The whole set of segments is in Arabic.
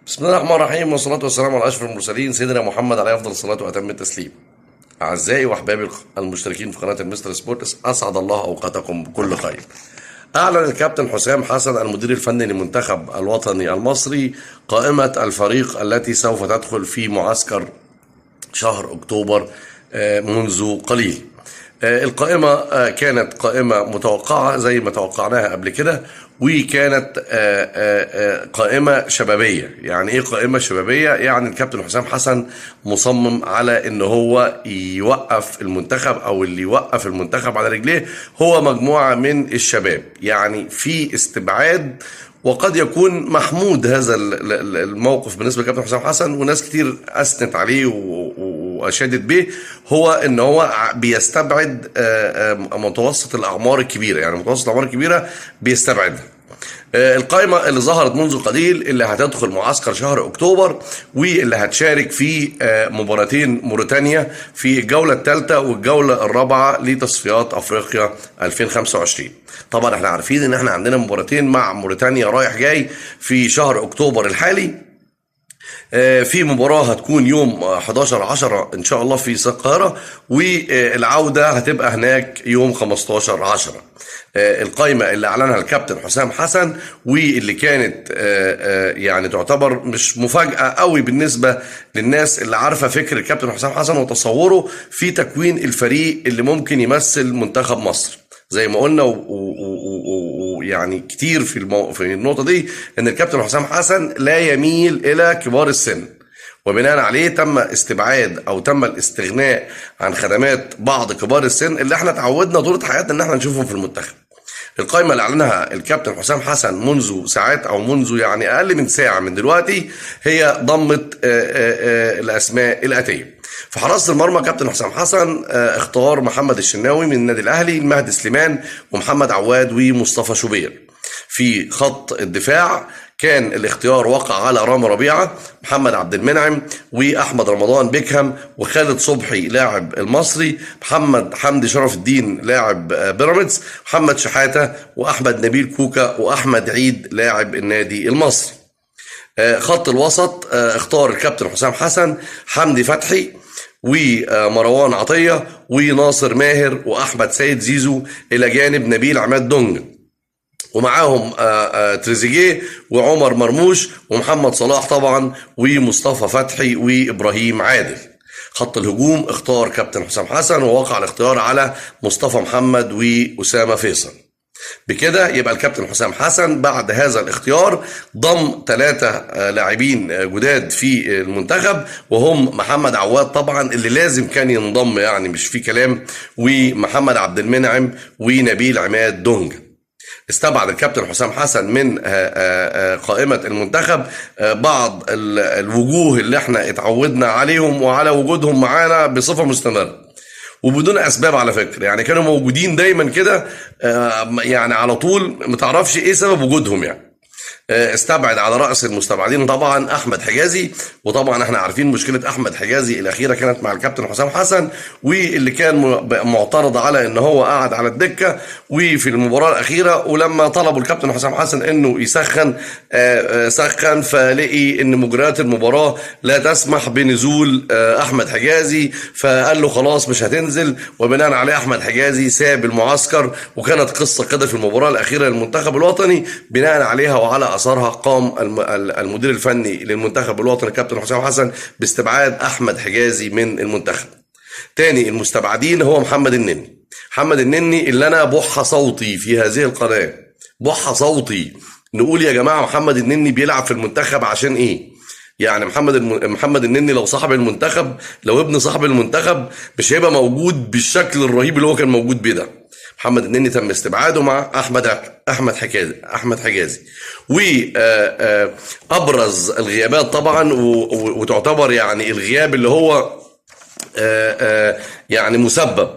بسم الله الرحمن الرحيم، والصلاة والسلام على أشرف المرسلين سيدنا محمد عليه أفضل الصلاة وأتم التسليم. أعزائي وأحبابي المشتركين في قناة المستر سبورتس، أسعد الله أوقاتكم بكل خير. أعلن الكابتن حسام حسن المدير الفني للمنتخب الوطني المصري قائمة الفريق التي سوف تدخل في معسكر شهر أكتوبر منذ قليل. القائمة كانت قائمة متوقعة زي ما توقعناها قبل كده، وكانت قائمة شبابية. يعني ايه قائمة شبابية؟ يعني الكابتن حسام حسن مصمم على ان هو يوقف المنتخب، او اللي يوقف المنتخب على رجليه هو مجموعة من الشباب. يعني في استبعاد، وقد يكون محمود هذا الموقف بالنسبه لكابتن حسام حسن، وناس كتير اثنت عليه واشادت به، هو ان هو بيستبعد متوسط الاعمار الكبيره. يعني متوسط الاعمار الكبيره بيستبعدها. القائمة اللي ظهرت منذ قليل اللي هتدخل معسكر شهر أكتوبر، واللي هتشارك في مباراتين موريتانيا في الجولة الثالثة والجولة الرابعة لتصفيات أفريقيا 2025. طبعا احنا عارفين ان احنا عندنا مباراتين مع موريتانيا رايح جاي في شهر أكتوبر الحالي. في مباراة هتكون يوم 11/10 إن شاء الله في القاهرة، والعودة هتبقى هناك يوم 15/10. القائمة اللي أعلنها الكابتن حسام حسن، واللي كانت يعني تعتبر مش مفاجأة قوي بالنسبة للناس اللي عارفة فكر الكابتن حسام حسن وتصوره في تكوين الفريق اللي ممكن يمثل منتخب مصر. زي ما قلنا ويعني كتير في النقطة دي، ان الكابتن حسام حسن لا يميل الى كبار السن، وبناء عليه تم استبعاد او تم الاستغناء عن خدمات بعض كبار السن اللي احنا تعودنا طول حياتنا ان احنا نشوفهم في المنتخب. القائمة اللي اعلنها الكابتن حسام حسن منذ ساعات، او منذ يعني اقل من ساعة من دلوقتي، هي ضمت الاسماء الاتية. في حراسة المرمى كابتن حسام حسن اختار محمد الشناوي من النادي الاهلي، مهدي سليمان ومحمد عواد ومصطفى شوبير. في خط الدفاع كان الاختيار وقع على رامي ربيعة، محمد عبد المنعم، واحمد رمضان بيكهام، وخالد صبحي لاعب المصري، محمد حمدي شرف الدين لاعب بيراميدز، محمد شحاتة، واحمد نبيل كوكا، واحمد عيد لاعب النادي المصري. خط الوسط اختار الكابتن حسام حسن حمدي فتحي ومروان عطية وناصر ماهر واحمد سيد زيزو، الى جانب نبيل عماد دونج، ومعاهم تريزيجيه وعمر مرموش ومحمد صلاح طبعا ومصطفى فتحي وابراهيم عادل. خط الهجوم اختار كابتن حسام حسن ووقع الاختيار على مصطفى محمد واسامه فيصل. بكده يبقى الكابتن حسام حسن بعد هذا الاختيار ضم 3 لاعبين جداد في المنتخب، وهم محمد عواد طبعا اللي لازم كان ينضم، يعني مش في كلام، ومحمد عبد المنعم ونبيل عماد دونج. استبعد الكابتن حسام حسن من قائمة المنتخب بعض الوجوه اللي احنا اتعودنا عليهم وعلى وجودهم معانا بصفة مستمرة وبدون اسباب. على فكرة يعني كانوا موجودين دايما كده، يعني على طول متعرفش ايه سبب وجودهم. يعني استبعد على رأس المستبعدين طبعا احمد حجازي، وطبعا احنا عارفين مشكلة احمد حجازي الاخيرة كانت مع الكابتن حسام حسن، واللي كان معترض على ان هو قاعد على الدكة وفي المباراة الاخيرة، ولما طلبوا الكابتن حسام حسن انه يسخن سخن، فلقي ان مجريات المباراة لا تسمح بنزول احمد حجازي، فقال له خلاص مش هتنزل، وبناء عليه احمد حجازي ساب المعسكر. وكانت قصة كده في المباراة الاخيرة للمنتخب الوطني، بناء عليها وعلى اثارها قام المدير الفني للمنتخب الوطني الكابتن حسام حسن باستبعاد احمد حجازي من المنتخب. تاني المستبعدين هو محمد النني. محمد النني اللي انا بح صوتي في هذه القناة، بح صوتي نقول يا جماعة محمد النني بيلعب في المنتخب عشان ايه؟ يعني محمد النني لو صاحب المنتخب، لو ابن صاحب المنتخب، مش هيبقى موجود بالشكل الرهيب اللي هو كان موجود بيه ده. محمد النني تم استبعاده مع احمد حجازي. وابرز الغيابات طبعا، وتعتبر يعني الغياب اللي هو يعني مسبب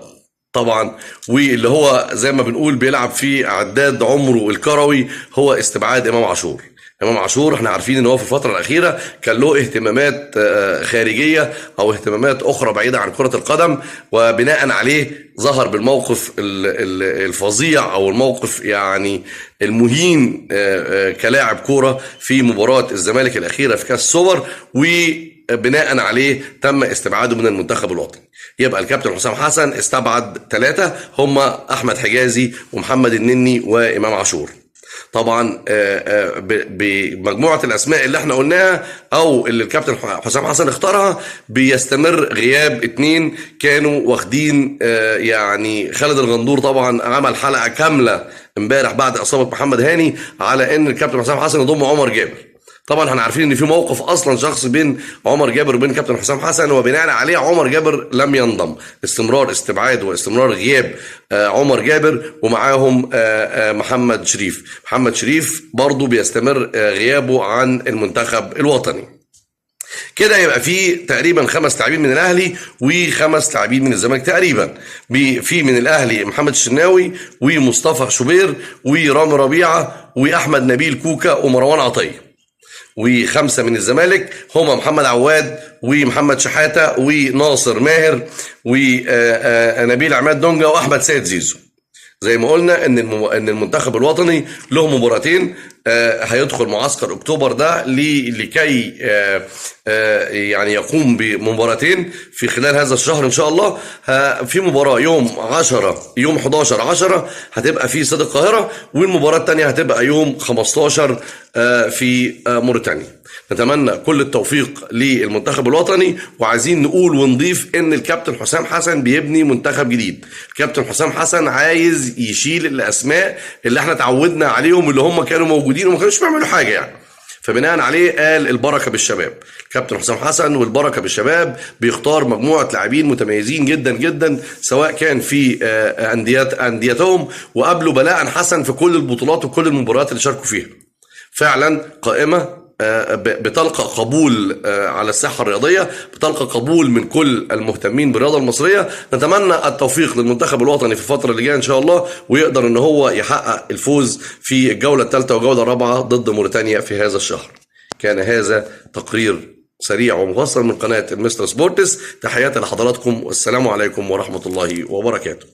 طبعا، واللي هو زي ما بنقول بيلعب في عداد عمره الكروي، هو استبعاد امام عاشور. امام عاشور احنا عارفين ان هو في الفتره الاخيره كان له اهتمامات خارجيه او اهتمامات اخرى بعيده عن كره القدم، وبناء عليه ظهر بالموقف الفظيع او الموقف يعني المهين كلاعب كوره في مباراه الزمالك الاخيره في كاس السوبر، وبناء عليه تم استبعاده من المنتخب الوطني. يبقى الكابتن حسام حسن استبعد 3 هم احمد حجازي ومحمد النني وامام عاشور. طبعا بمجموعه الاسماء اللي احنا قلناها او اللي الكابتن حسام حسن اختارها، بيستمر غياب 2 كانوا واخدين يعني خالد الغندور طبعا عمل حلقه كامله امبارح بعد اصابه محمد هاني على ان الكابتن حسام حسن يضم عمر جابر. طبعا احنا عارفين ان في موقف اصلا شخصي بين عمر جابر وبين كابتن حسام حسن، وبناء عليه عمر جابر لم ينضم، استمرار استبعاد واستمرار غياب عمر جابر، ومعاهم محمد شريف. محمد شريف برضو بيستمر غيابه عن المنتخب الوطني. كده يبقى في تقريبا 5 لاعبين من الاهلي و5 لاعبين من الزمالك تقريبا. في من الاهلي محمد الشناوي ومصطفى شوبير ورامي ربيعه واحمد نبيل كوكا ومروان عطيه. و5 من الزمالك هما محمد عواد ومحمد شحاته وناصر ماهر ونبيل عماد دونجا واحمد سيد زيزو. زي ما قلنا ان المنتخب الوطني له مباراتين، هيدخل معسكر اكتوبر ده لكي يعني يقوم بمباراتين في خلال هذا الشهر ان شاء الله. في مباراه يوم 11/10 هتبقى في استاد القاهره، والمباراه الثانيه هتبقى يوم 15 في موريتانيا. نتمنى كل التوفيق للمنتخب الوطني، وعايزين نقول ونضيف ان الكابتن حسام حسن بيبني منتخب جديد. الكابتن حسام حسن عايز يشيل الاسماء اللي احنا اتعودنا عليهم، اللي هم كانوا موجودين وما كانوش بيعملوا حاجه يعني. فبناء عليه قال البركه بالشباب. الكابتن حسام حسن والبركه بالشباب بيختار مجموعه لاعبين متميزين جدا جدا، سواء كان في انديتهم، وقابلوا بلاء حسن في كل البطولات وكل المباريات اللي شاركوا فيها. فعلا قائمه بتلقى قبول على الساحه الرياضيه، بتلقى قبول من كل المهتمين بالرياضه المصريه. نتمنى التوفيق للمنتخب الوطني في الفتره اللي جايه ان شاء الله، ويقدر ان هو يحقق الفوز في الجوله الثالثه والجوله الرابعه ضد موريتانيا في هذا الشهر. كان هذا تقرير سريع ومفصل من قناه المستر سبورتس. تحياتي لحضراتكم والسلام عليكم ورحمه الله وبركاته.